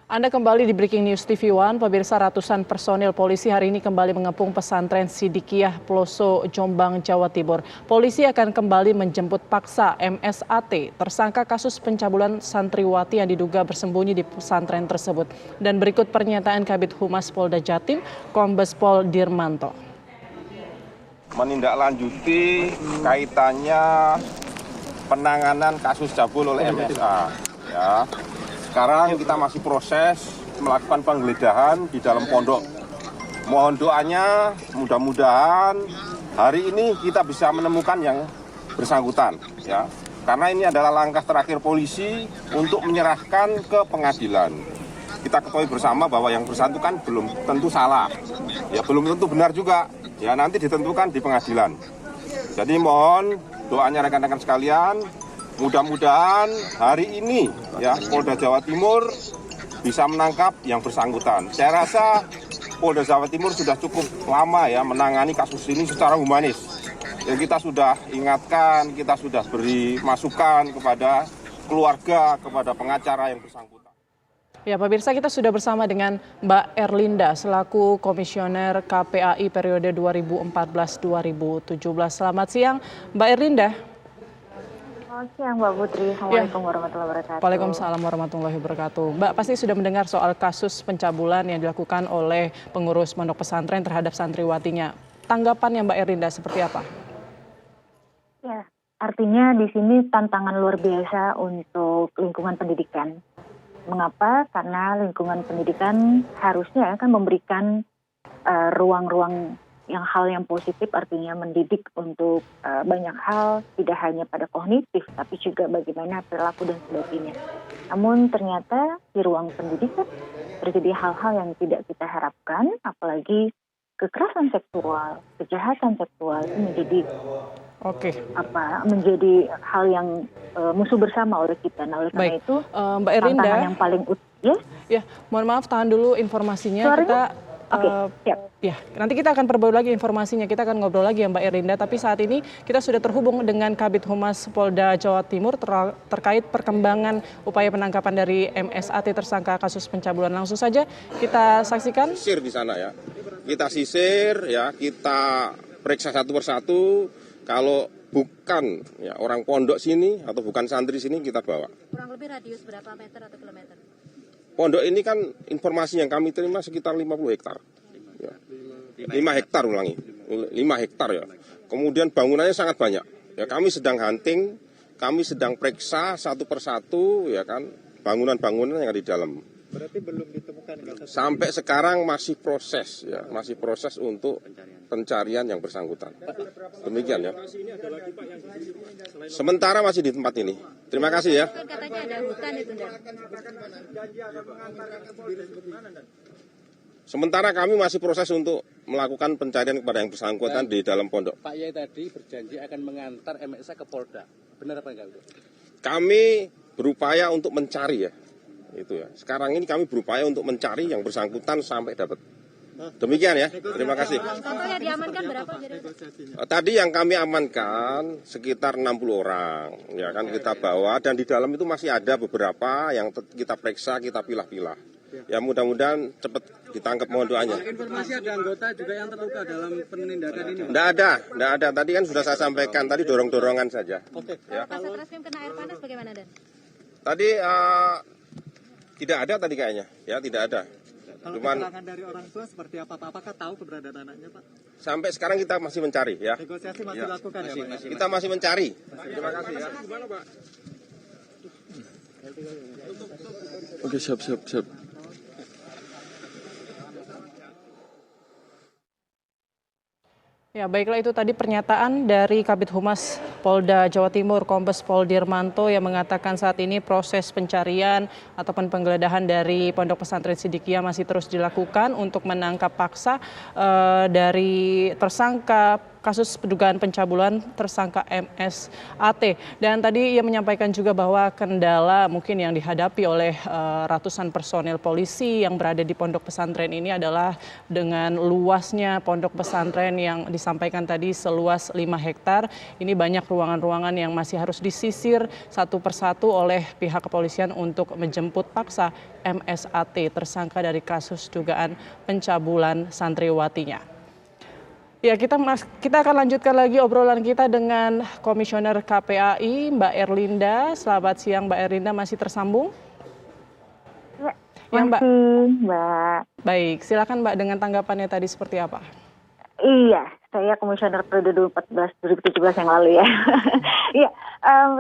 Anda kembali di Breaking News TV One, pemirsa. Ratusan personil polisi hari ini kembali mengepung pesantren Sidikiyah Peloso, Jombang, Jawa Timur. Polisi akan kembali menjemput paksa MSAT, tersangka kasus pencabulan santriwati yang diduga bersembunyi di pesantren tersebut. Dan berikut pernyataan Kabid Humas Polda Jatim, Kombes Pol Dirmanto. Menindaklanjuti kaitannya penanganan kasus cabul oleh MSA. Ya. Sekarang kita masih proses melakukan penggeledahan di dalam pondok. Mohon doanya, mudah-mudahan hari ini kita bisa menemukan yang bersangkutan. Ya. Karena ini adalah langkah terakhir polisi untuk menyerahkan ke pengadilan. Kita ketahui bersama bahwa yang bersangkutan belum tentu salah, ya belum tentu benar juga. Ya nanti ditentukan di pengadilan. Jadi mohon doanya rekan-rekan sekalian. Mudah-mudahan hari ini ya Polda Jawa Timur bisa menangkap yang bersangkutan. Saya rasa Polda Jawa Timur sudah cukup lama ya menangani kasus ini secara humanis. Dan kita sudah ingatkan, kita sudah beri masukan kepada keluarga, kepada pengacara yang bersangkutan. Ya, pemirsa, kita sudah bersama dengan Mbak Erlinda selaku Komisioner KPAI periode 2014-2017. Selamat siang, Mbak Erlinda. Selamat siang Mbak Putri, Assalamualaikum warahmatullahi wabarakatuh. Waalaikumsalam warahmatullahi wabarakatuh. Mbak pasti sudah mendengar soal kasus pencabulan yang dilakukan oleh pengurus pondok pesantren terhadap santriwatinya. Tanggapannya Mbak Erlinda seperti apa? Ya, artinya di sini tantangan luar biasa untuk lingkungan pendidikan. Mengapa? Karena lingkungan pendidikan harusnya kan memberikan ruang-ruang hal yang positif, artinya mendidik untuk banyak hal, tidak hanya pada kognitif, tapi juga bagaimana perilaku dan sebagainya. Namun ternyata di ruang pendidikan terjadi hal-hal yang tidak kita harapkan, apalagi kekerasan seksual, kejahatan seksual itu menjadi hal yang musuh bersama oleh kita. Nah, oleh karena itu Mbak Erlinda, tantangan yang paling ya, mohon maaf, tahan dulu informasinya. Suaranya? Siap. Ya, nanti kita akan perbarui lagi informasinya. Kita akan ngobrol lagi ya Mbak Erlinda. Tapi saat ini kita sudah terhubung dengan Kabid Humas Polda Jawa Timur terkait perkembangan upaya penangkapan dari MSAT tersangka kasus pencabulan. Langsung saja kita saksikan. Sisir di sana ya. Kita sisir ya, kita periksa satu persatu. Kalau bukan ya orang pondok sini atau bukan santri sini kita bawa. Kurang lebih radius berapa meter atau kilometer? Pondok ini kan informasi yang kami terima sekitar 50 hektar. Ya. 5 hektar ulangi. 5 hektar ya. Kemudian bangunannya sangat banyak. Ya, kami sedang hunting, kami sedang periksa satu persatu ya kan bangunan-bangunan yang ada di dalam. Berarti belum ditemukan ya? Sampai sekarang masih proses ya, masih proses untuk pencarian yang bersangkutan. Demikian ya. Sementara masih di tempat ini. Terima kasih ya. Katanya ada hutan itu, Dan. Sementara kami masih proses untuk melakukan pencarian kepada yang bersangkutan di dalam pondok. Pak Yai tadi berjanji akan mengantar MSA ke Polda. Benar apa enggak? Kami berupaya untuk mencari ya. Itu ya. Sekarang ini kami berupaya untuk mencari yang bersangkutan sampai dapat. Demikian ya. Terima kasih. Total yang diamankan berapa? Tadi yang kami amankan sekitar 60 orang. Ya kan kita bawa dan di dalam itu masih ada beberapa yang kita periksa, kita pilah-pilah. Ya mudah-mudahan cepat ditangkap, mohon doanya. Informasi ada anggota juga yang terluka dalam penindakan ini? Tidak ada. Tadi kan sudah saya sampaikan, tadi dorong-dorongan saja. Oke. Ya. Pas Satreskrim kena air panas bagaimana, Dan? Tadi tidak ada tadi kayaknya, ya tidak ada. Kalau Cuman keterangan dari orang tua seperti apa? Apakah tahu keberadaan anaknya, Pak? sampai sekarang kita masih mencari ya. Negosiasi masih Ya. dilakukan ya, Pak? Kita masih mencari. Terima kasih ya. Oke, siap. Ya, baiklah, itu tadi pernyataan dari Kabid Humas Polda Jawa Timur, Kombes Pol Dirmanto, yang mengatakan saat ini proses pencarian ataupun penggeledahan dari Pondok Pesantren Sidikiyah masih terus dilakukan untuk menangkap paksa dari tersangka kasus dugaan pencabulan tersangka MSAT. Dan tadi ia menyampaikan juga bahwa kendala mungkin yang dihadapi oleh ratusan personil polisi yang berada di pondok pesantren ini adalah dengan luasnya pondok pesantren yang disampaikan tadi seluas 5 hektar. Ini banyak ruangan-ruangan yang masih harus disisir satu persatu oleh pihak kepolisian untuk menjemput paksa MSAT tersangka dari kasus dugaan pencabulan santriwatinya. Ya, kita akan lanjutkan lagi obrolan kita dengan Komisioner KPAI Mbak Erlinda. Selamat siang Mbak Erlinda, masih tersambung? Ya, masih Mbak. Baik, silakan Mbak dengan tanggapannya tadi seperti apa? Iya, saya Komisioner periode 2014-2017 yang lalu ya. Iya,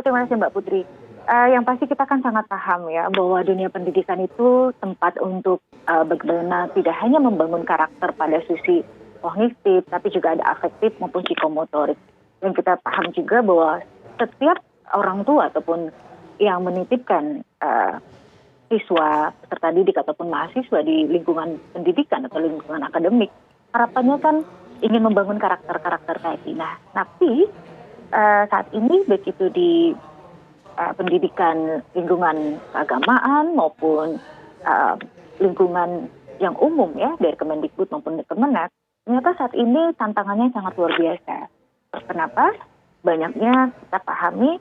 terima kasih Mbak Putri. Yang pasti kita kan sangat paham ya bahwa dunia pendidikan itu tempat untuk bagaimana tidak hanya membangun karakter pada sisi kognitif, tapi juga ada afektif maupun psikomotorik. Dan kita paham juga bahwa setiap orang tua ataupun yang menitipkan siswa, peserta didik ataupun mahasiswa di lingkungan pendidikan atau lingkungan akademik, harapannya kan ingin membangun karakter-karakter tadi. Nah, tapi saat ini baik itu di pendidikan lingkungan keagamaan maupun lingkungan yang umum ya dari Kemendikbud maupun dari Kemenak, ternyata saat ini tantangannya sangat luar biasa. Kenapa? Banyaknya kita pahami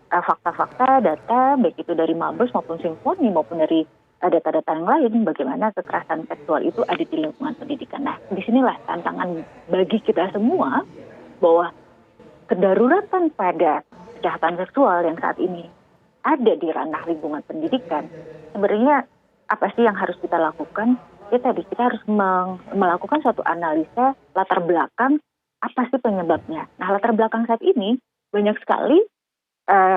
fakta-fakta, data, baik itu dari Mabes maupun Simfoni maupun dari data-data yang lain, bagaimana kekerasan seksual itu ada di lingkungan pendidikan. Nah, disinilah tantangan bagi kita semua bahwa kedaruratan pada kejahatan seksual yang saat ini ada di ranah lingkungan pendidikan, sebenarnya apa sih yang harus kita lakukan? Ya tadi kita harus melakukan suatu analisa latar belakang apa sih penyebabnya. Nah, latar belakang saat ini banyak sekali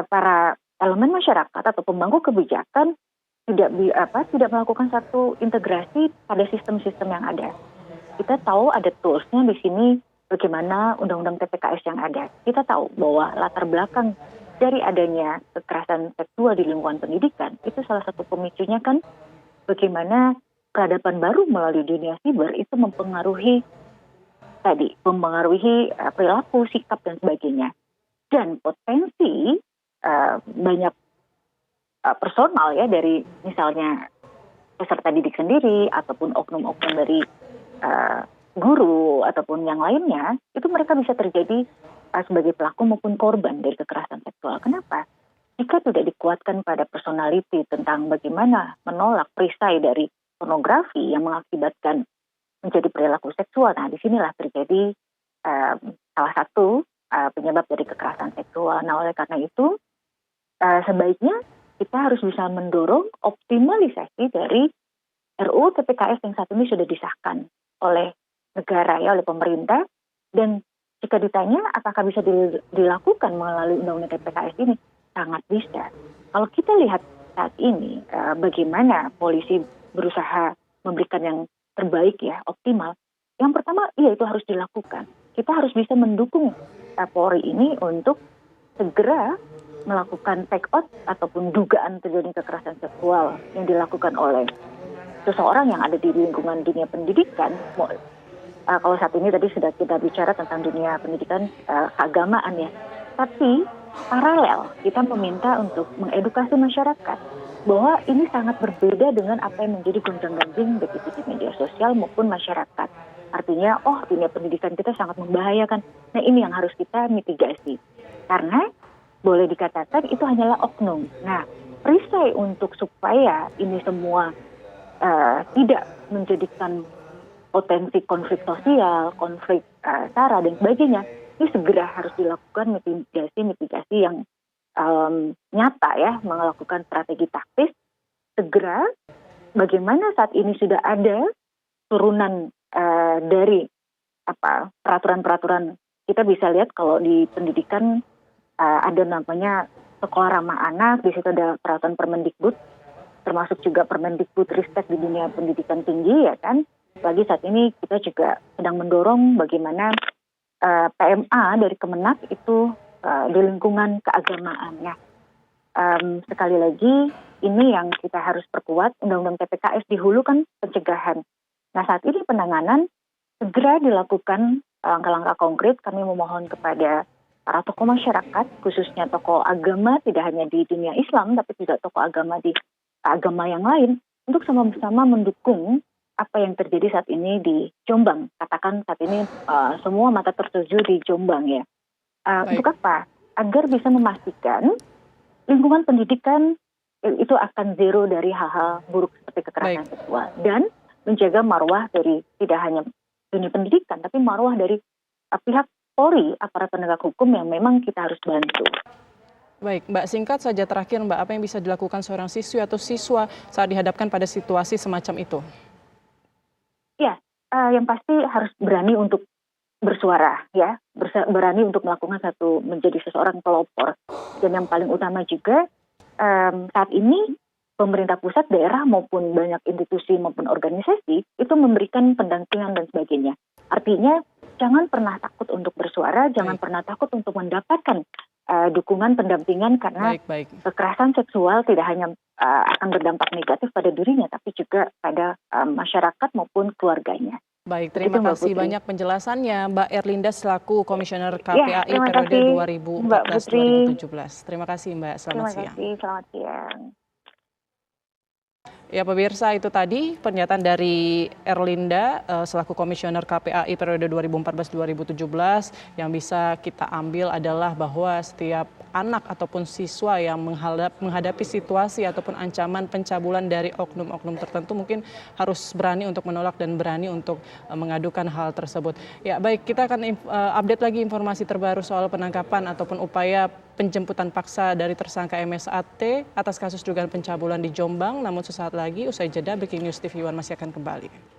para elemen masyarakat atau pemangku kebijakan tidak melakukan satu integrasi pada sistem-sistem yang ada. Kita tahu ada toolsnya di sini bagaimana undang-undang TPKS yang ada. Kita tahu bahwa latar belakang dari adanya kekerasan seksual di lingkungan pendidikan itu salah satu pemicunya kan bagaimana peradaban baru melalui dunia siber itu mempengaruhi perilaku, sikap dan sebagainya. Dan potensi banyak personal ya dari misalnya peserta didik sendiri ataupun oknum-oknum dari guru ataupun yang lainnya, itu mereka bisa terjadi sebagai pelaku maupun korban dari kekerasan seksual. Kenapa? Jika tidak dikuatkan pada personality tentang bagaimana menolak perisai dari pornografi yang mengakibatkan menjadi perilaku seksual, nah disinilah terjadi salah satu penyebab dari kekerasan seksual. Nah, oleh karena itu sebaiknya kita harus bisa mendorong optimalisasi dari RUU TPKS yang saat ini sudah disahkan oleh negara ya, oleh pemerintah. Dan jika ditanya apakah bisa dilakukan melalui undang-undang TPKS ini, sangat bisa. Kalau kita lihat saat ini bagaimana polisi berusaha memberikan yang terbaik ya, optimal. Yang pertama, iya itu harus dilakukan. Kita harus bisa mendukung Polri ini untuk segera melakukan take out ataupun dugaan terjadi kekerasan seksual yang dilakukan oleh seseorang yang ada di lingkungan dunia pendidikan. Kalau saat ini tadi sudah kita bicara tentang dunia pendidikan keagamaan ya. Tapi paralel kita meminta untuk mengedukasi masyarakat bahwa ini sangat berbeda dengan apa yang menjadi gonjang-ganjing baik itu di media sosial maupun masyarakat. Artinya, dunia pendidikan kita sangat membahayakan. Nah, ini yang harus kita mitigasi. Karena boleh dikatakan itu hanyalah oknum. Nah, perisai untuk supaya ini semua tidak menjadikan potensi konflik sosial, konflik sara dan sebagainya, ini segera harus dilakukan mitigasi yang nyata ya, melakukan strategi taktis segera. Bagaimana saat ini sudah ada turunan dari peraturan-peraturan. Kita bisa lihat kalau di pendidikan ada namanya sekolah ramah anak, di situ ada peraturan Permendikbud, termasuk juga Permendikbud Ristek di dunia pendidikan tinggi ya kan. Lagi saat ini kita juga sedang mendorong bagaimana PMA dari Kemenak itu di lingkungan keagamaan. Nah, sekali lagi ini yang kita harus perkuat, Undang-Undang TPKS di hulu kan pencegahan. Nah, saat ini penanganan segera dilakukan langkah-langkah konkret. Kami memohon kepada para tokoh masyarakat, khususnya tokoh agama, tidak hanya di dunia Islam, tapi juga tokoh agama di agama yang lain, untuk sama-sama mendukung apa yang terjadi saat ini di Jombang. Katakan saat ini semua mata tertuju di Jombang ya. Untuk apa? Agar bisa memastikan lingkungan pendidikan itu akan zero dari hal-hal buruk seperti kekerasan seksual. Dan menjaga marwah dari tidak hanya dunia pendidikan, tapi marwah dari pihak Polri, aparat penegak hukum yang memang kita harus bantu. Baik, Mbak, singkat saja terakhir, Mbak, apa yang bisa dilakukan seorang siswi atau siswa saat dihadapkan pada situasi semacam itu? Ya, yang pasti harus berani untuk bersuara, ya, berani untuk melakukan menjadi seseorang pelopor. Dan yang paling utama juga saat ini pemerintah pusat, daerah maupun banyak institusi maupun organisasi itu memberikan pendampingan dan sebagainya. Artinya jangan pernah takut untuk bersuara, jangan pernah takut untuk mendapatkan dukungan pendampingan karena kekerasan seksual tidak hanya akan berdampak negatif pada dirinya, tapi juga pada masyarakat maupun keluarganya. Baik, terima kasih banyak penjelasannya Mbak Erlinda selaku Komisioner KPAI periode 2014-2017. Terima kasih Mbak, selamat siang. Terima kasih, selamat siang. Ya pemirsa, itu tadi pernyataan dari Erlinda selaku Komisioner KPAI periode 2014-2017. Yang bisa kita ambil adalah bahwa setiap anak ataupun siswa yang menghadapi situasi ataupun ancaman pencabulan dari oknum-oknum tertentu mungkin harus berani untuk menolak dan berani untuk mengadukan hal tersebut. Ya baik, kita akan update lagi informasi terbaru soal penangkapan ataupun upaya penjemputan paksa dari tersangka MSAT atas kasus dugaan pencabulan di Jombang. Namun sesaat lagi usai jeda, Breaking News TV One masih akan kembali.